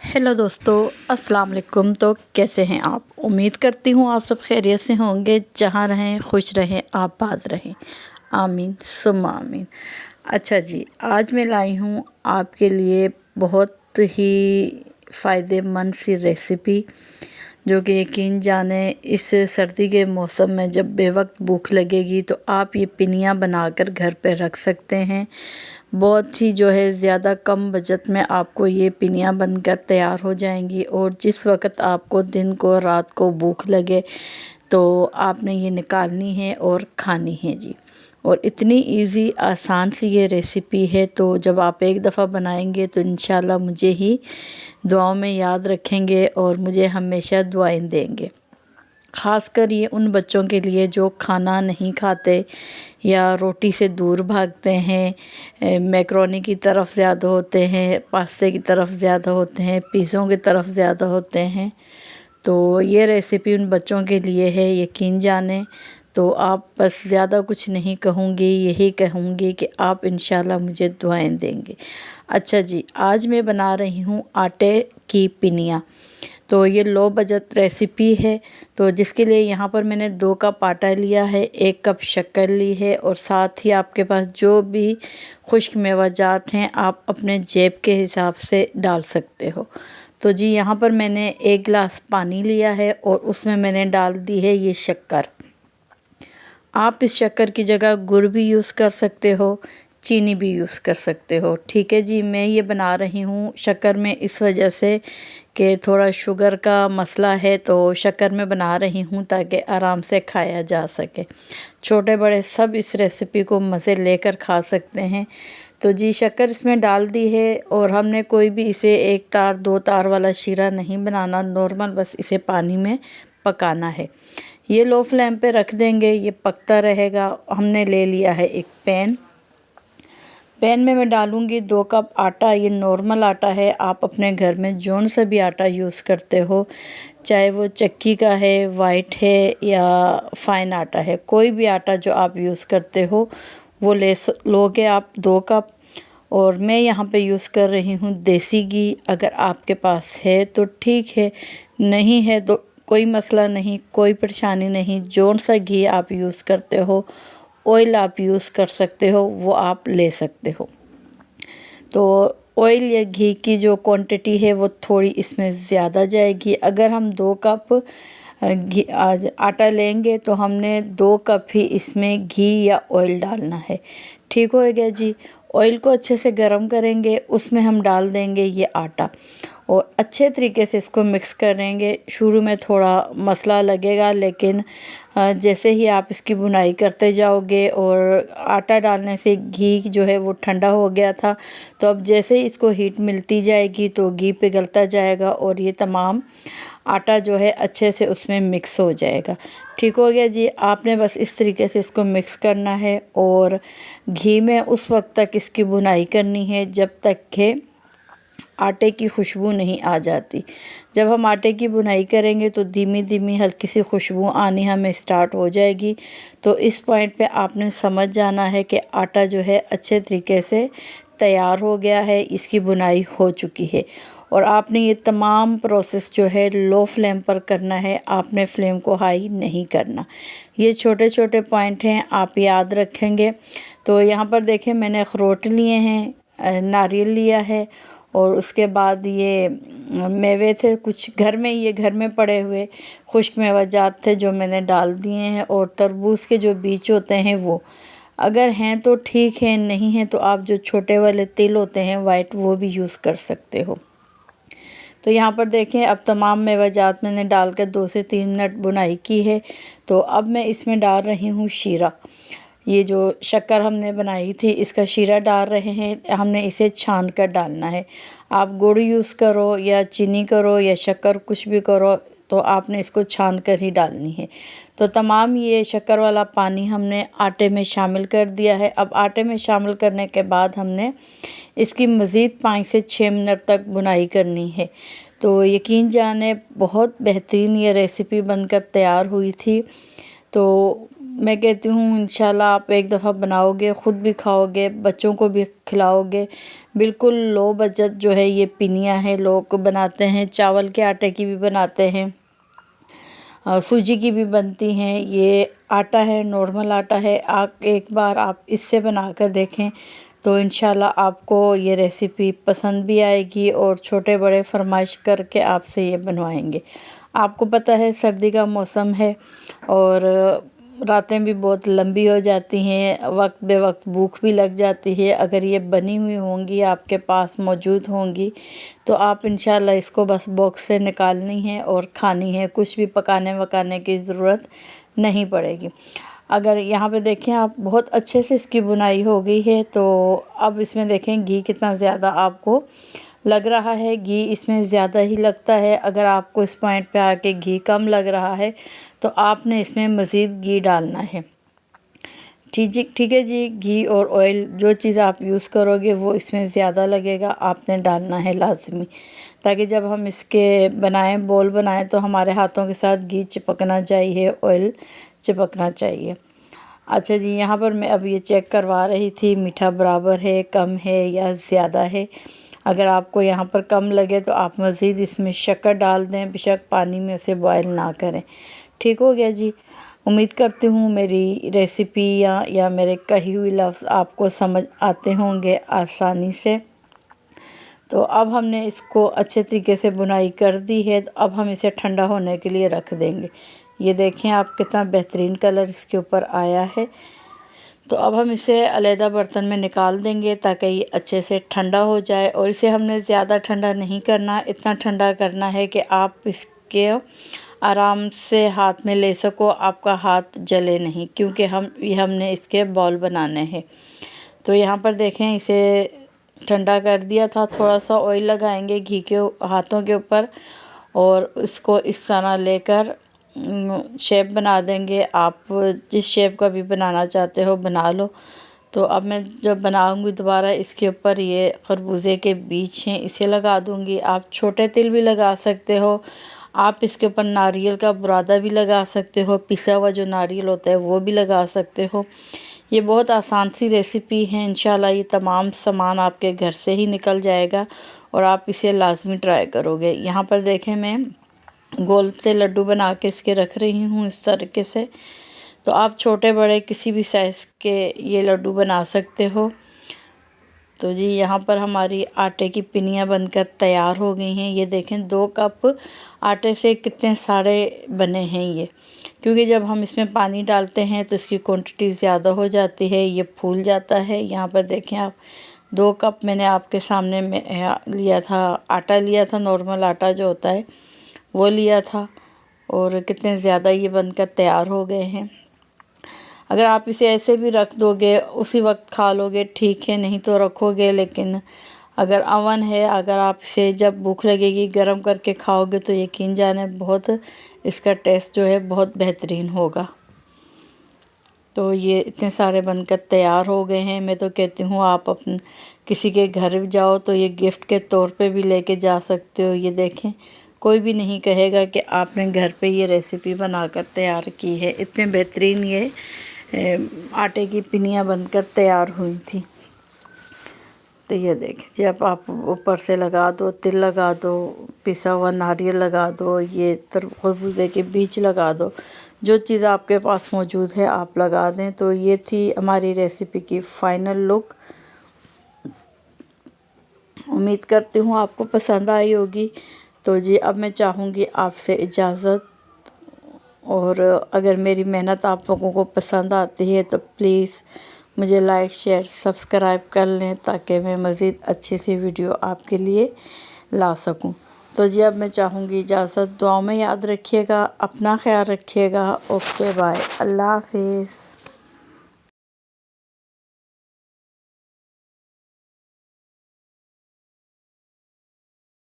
Hello दोस्तों, अस्सलाम वालेकुम। तो कैसे हैं आप? उम्मीद करती हूँ आप सब खैरियत से होंगे। जहाँ रहें खुश रहें, आबाद रहें। आमीन सुम्मा आमीन। अच्छा जी, आज मैं लाई हूँ आपके लिए बहुत ही फ़ायदेमंद सी रेसिपी, जो कि यकीन जाने इस सर्दी के मौसम में जब बेवक्त भूख लगेगी तो आप ये पिनियाँ बनाकर घर पे रख सकते हैं। बहुत ही जो है ज़्यादा कम बजट में आपको ये पिनियाँ बनकर तैयार हो जाएंगी, और जिस वक़्त आपको दिन को रात को भूख लगे तो आपने ये निकालनी है और खानी है जी। और इतनी इजी आसान सी ये रेसिपी है, तो जब आप एक दफ़ा बनाएंगे तो इंशाल्लाह मुझे ही दुआओं में याद रखेंगे और मुझे हमेशा दुआएं देंगे। ख़ासकर ये उन बच्चों के लिए जो खाना नहीं खाते या रोटी से दूर भागते हैं, मैकरोनी की तरफ ज़्यादा होते हैं, पास्ते की तरफ ज़्यादा होते हैं, पिज़्ज़ों की तरफ ज़्यादा होते हैं। तो ये रेसिपी उन बच्चों के लिए है, यकीन जाने। तो आप बस ज़्यादा कुछ नहीं कहूँगी, यही कहूँगी कि आप इंशाल्लाह मुझे दुआएं देंगे। अच्छा जी, आज मैं बना रही हूँ आटे की पिनिया। तो ये लो बजट रेसिपी है, तो जिसके लिए यहाँ पर मैंने 2 कप आटा लिया है, 1 कप शक्कर ली है, और साथ ही आपके पास जो भी खुश्क मेवाजात हैं आप अपने जेब के हिसाब से डाल सकते हो। तो जी यहाँ पर मैंने 1 गिलास पानी लिया है और उसमें मैंने डाल दी है ये शक्कर। आप इस शक्कर की जगह गुड़ भी यूज़ कर सकते हो, चीनी भी यूज़ कर सकते हो। ठीक है जी, मैं ये बना रही हूँ शक्कर में इस वजह से कि थोड़ा शुगर का मसला है, तो शक्कर में बना रही हूँ ताकि आराम से खाया जा सके। छोटे बड़े सब इस रेसिपी को मज़े लेकर खा सकते हैं। तो जी शक्कर इसमें डाल दी है, और हमने कोई भी इसे 1 तार 2 तार वाला शीरा नहीं बनाना, नॉर्मल बस इसे पानी में पकाना है। ये लो फ्लेम पे रख देंगे, ये पकता रहेगा। हमने ले लिया है एक पैन में मैं डालूँगी 2 कप आटा। ये नॉर्मल आटा है, आप अपने घर में जौन सा भी आटा यूज़ करते हो, चाहे वो चक्की का है, वाइट है या फ़ाइन आटा है, कोई भी आटा जो आप यूज़ करते हो वो लोगे आप 2 कप। और मैं यहाँ पे यूज़ कर रही हूँ देसी घी। अगर आपके पास है तो ठीक है, नहीं है तो कोई मसला नहीं, कोई परेशानी नहीं। जौन सा घी आप यूज़ करते हो, ऑयल आप यूज़ कर सकते हो, वो आप ले सकते हो। तो ऑयल या घी की जो क्वांटिटी है वो थोड़ी इसमें ज़्यादा जाएगी। अगर हम 2 कप घी आज आटा लेंगे तो हमने 2 कप ही इसमें घी या ऑयल डालना है। ठीक हो गया जी। ऑयल को अच्छे से गरम करेंगे, उसमें हम डाल देंगे ये आटा और अच्छे तरीके से इसको मिक्स करेंगे। शुरू में थोड़ा मसला लगेगा, लेकिन जैसे ही आप इसकी बुनाई करते जाओगे, और आटा डालने से घी जो है वो ठंडा हो गया था, तो अब जैसे ही इसको हीट मिलती जाएगी तो घी पिघलता जाएगा और ये तमाम आटा जो है अच्छे से उसमें मिक्स हो जाएगा। ठीक हो गया जी। आपने बस इस तरीके से इसको मिक्स करना है, और घी में उस वक्त तक इसकी बुनाई करनी है जब तक कि आटे की खुशबू नहीं आ जाती। जब हम आटे की बुनाई करेंगे तो धीमी धीमी हल्की सी खुशबू आनी हमें स्टार्ट हो जाएगी। तो इस पॉइंट पे आपने समझ जाना है कि आटा जो है अच्छे तरीके से तैयार हो गया है, इसकी बुनाई हो चुकी है। और आपने ये तमाम प्रोसेस जो है लो फ्लेम पर करना है, आपने फ्लेम को हाई नहीं करना। ये छोटे छोटे पॉइंट हैं, आप याद रखेंगे। तो यहाँ पर देखें, मैंने अखरोट लिए हैं, नारियल लिया है, और उसके बाद ये मेवे थे कुछ घर में, ये घर में पड़े हुए खुश्क मेवाजात थे जो मैंने डाल दिए हैं। और तरबूज के जो बीज होते हैं वो अगर हैं तो ठीक है, नहीं है तो आप जो छोटे वाले तिल होते हैं वाइट, वो भी यूज़ कर सकते हो। तो यहाँ पर देखें, अब तमाम मेवाजात मैंने डालकर 2 से 3 मिनट बुनाई की है। तो अब मैं इसमें डाल रही हूँ शीरा। ये जो शक्कर हमने बनाई थी इसका शीरा डाल रहे हैं। हमने इसे छान कर डालना है। आप गुड़ यूज़ करो या चीनी करो या शक्कर, कुछ भी करो, तो आपने इसको छान कर ही डालनी है। तो तमाम ये शक्कर वाला पानी हमने आटे में शामिल कर दिया है। अब आटे में शामिल करने के बाद हमने इसकी मज़ीद 5 से 6 मिनट तक बुनाई करनी है। तो यकीन जाने बहुत बेहतरीन ये रेसिपी बनकर तैयार हुई थी। तो मैं कहती हूँ इंशाल्लाह आप एक दफ़ा बनाओगे, ख़ुद भी खाओगे, बच्चों को भी खिलाओगे। बिल्कुल लो बजट जो है ये पिनिया है, लोग बनाते हैं, चावल के आटे की भी बनाते हैं, सूजी की भी बनती हैं। ये आटा है, नॉर्मल आटा है। आप एक बार आप इससे बना कर देखें तो इंशाल्लाह आपको ये रेसिपी पसंद भी आएगी और छोटे बड़े फरमाइश करके आपसे ये बनवाएंगे। आपको पता है सर्दी का मौसम है और रातें भी बहुत लंबी हो जाती हैं, वक्त बे वक्त भूख भी लग जाती है। अगर ये बनी हुई होंगी आपके पास मौजूद होंगी तो आप इंशाल्लाह इसको बस बॉक्स से निकालनी है और खानी है, कुछ भी पकाने वकाने की ज़रूरत नहीं पड़ेगी। अगर यहाँ पे देखें आप बहुत अच्छे से इसकी बुनाई हो गई है। तो अब इसमें देखें घी कितना ज़्यादा आपको लग रहा है, घी इसमें ज़्यादा ही लगता है। अगर आपको इस पॉइंट पे आके घी कम लग रहा है तो आपने इसमें मज़ीद घी डालना है। ठीक है जी, घी और ऑयल जो चीज़ आप यूज़ करोगे वो इसमें ज़्यादा लगेगा, आपने डालना है लाजमी, ताकि जब हम इसके बनाएं बॉल बनाएं तो हमारे हाथों के साथ घी चिपकना चाहिए, ऑयल चिपकना चाहिए। अच्छा जी, यहाँ पर मैं अब ये चेक करवा रही थी मीठा बराबर है, कम है या ज़्यादा है। अगर आपको यहाँ पर कम लगे तो आप मज़ीद इसमें शक्कर डाल दें, बेशक पानी में उसे बॉयल ना करें। ठीक हो गया जी। उम्मीद करती हूँ मेरी रेसिपी या मेरे कही हुई लफ्ज़ आपको समझ आते होंगे आसानी से। तो अब हमने इसको अच्छे तरीके से बुनाई कर दी है, तो अब हम इसे ठंडा होने के लिए रख देंगे। ये देखें आप कितना बेहतरीन कलर इसके ऊपर आया है। तो अब हम इसे अलहदा बर्तन में निकाल देंगे ताकि ये अच्छे से ठंडा हो जाए। और इसे हमने ज़्यादा ठंडा नहीं करना, इतना ठंडा करना है कि आप इसके आराम से हाथ में ले सको, आपका हाथ जले नहीं, क्योंकि हमने इसके बॉल बनाने हैं। तो यहाँ पर देखें इसे ठंडा कर दिया था, थोड़ा सा ऑयल लगाएंगे घी के हाथों के ऊपर और इसको इस तरह लेकर शेप बना देंगे। आप जिस शेप का भी बनाना चाहते हो बना लो। तो अब मैं जब बनाऊंगी दोबारा इसके ऊपर ये खरबूजे के बीज हैं इसे लगा दूंगी। आप छोटे तिल भी लगा सकते हो, आप इसके ऊपर नारियल का बुरादा भी लगा सकते हो, पिसा हुआ जो नारियल होता है वो भी लगा सकते हो। ये बहुत आसान सी रेसिपी है, इंशाल्लाह ये तमाम सामान आपके घर से ही निकल जाएगा और आप इसे लाजमी ट्राई करोगे। यहाँ पर देखें मैं गोल से लड्डू बना के इसके रख रही हूँ इस तरीके से। तो आप छोटे बड़े किसी भी साइज़ के ये लड्डू बना सकते हो। तो जी यहाँ पर हमारी आटे की पिनियाँ बनकर तैयार हो गई हैं। ये देखें 2 कप आटे से कितने सारे बने हैं ये, क्योंकि जब हम इसमें पानी डालते हैं तो इसकी क्वांटिटी ज़्यादा हो जाती है, ये फूल जाता है। यहाँ पर देखें आप 2 कप मैंने आपके सामने में लिया था, आटा लिया था, नॉर्मल आटा जो होता है वो लिया था और कितने ज़्यादा ये बनकर तैयार हो गए हैं। अगर आप इसे ऐसे भी रख दोगे उसी वक्त खा लोगे ठीक है, नहीं तो रखोगे, लेकिन अगर अवन है, अगर आप इसे जब भूख लगेगी गर्म करके खाओगे तो यकीन जाने बहुत इसका टेस्ट जो है बहुत बेहतरीन होगा। तो ये इतने सारे बनकर तैयार हो गए हैं। मैं तो कहती हूँ आप अपन किसी के घर जाओ तो ये गिफ्ट के तौर पे भी लेके जा सकते हो। ये देखें कोई भी नहीं कहेगा कि आपने घर पे ये रेसिपी बनाकर तैयार की है। इतने बेहतरीन ये आटे की पिनियाँ बनकर तैयार हुई थी। तो ये देखें जब आप ऊपर से लगा दो, तिल लगा दो, पिसा हुआ नारियल लगा दो, ये खरबूजे के बीज लगा दो, जो चीज़ आपके पास मौजूद है आप लगा दें। तो ये थी हमारी रेसिपी की फ़ाइनल लुक। उम्मीद करती हूँ आपको पसंद आई होगी। तो जी अब मैं चाहूँगी आपसे इजाज़त, और अगर मेरी मेहनत आप लोगों को पसंद आती है तो प्लीज़ मुझे लाइक शेयर सब्सक्राइब कर लें ताकि मैं मज़ीद अच्छी सी वीडियो आपके लिए ला सकूं। तो जी अब मैं चाहूँगी इजाज़त, दुआओं में याद रखिएगा, अपना ख्याल रखिएगा। ओके बाय, अल्लाह हाफिज़।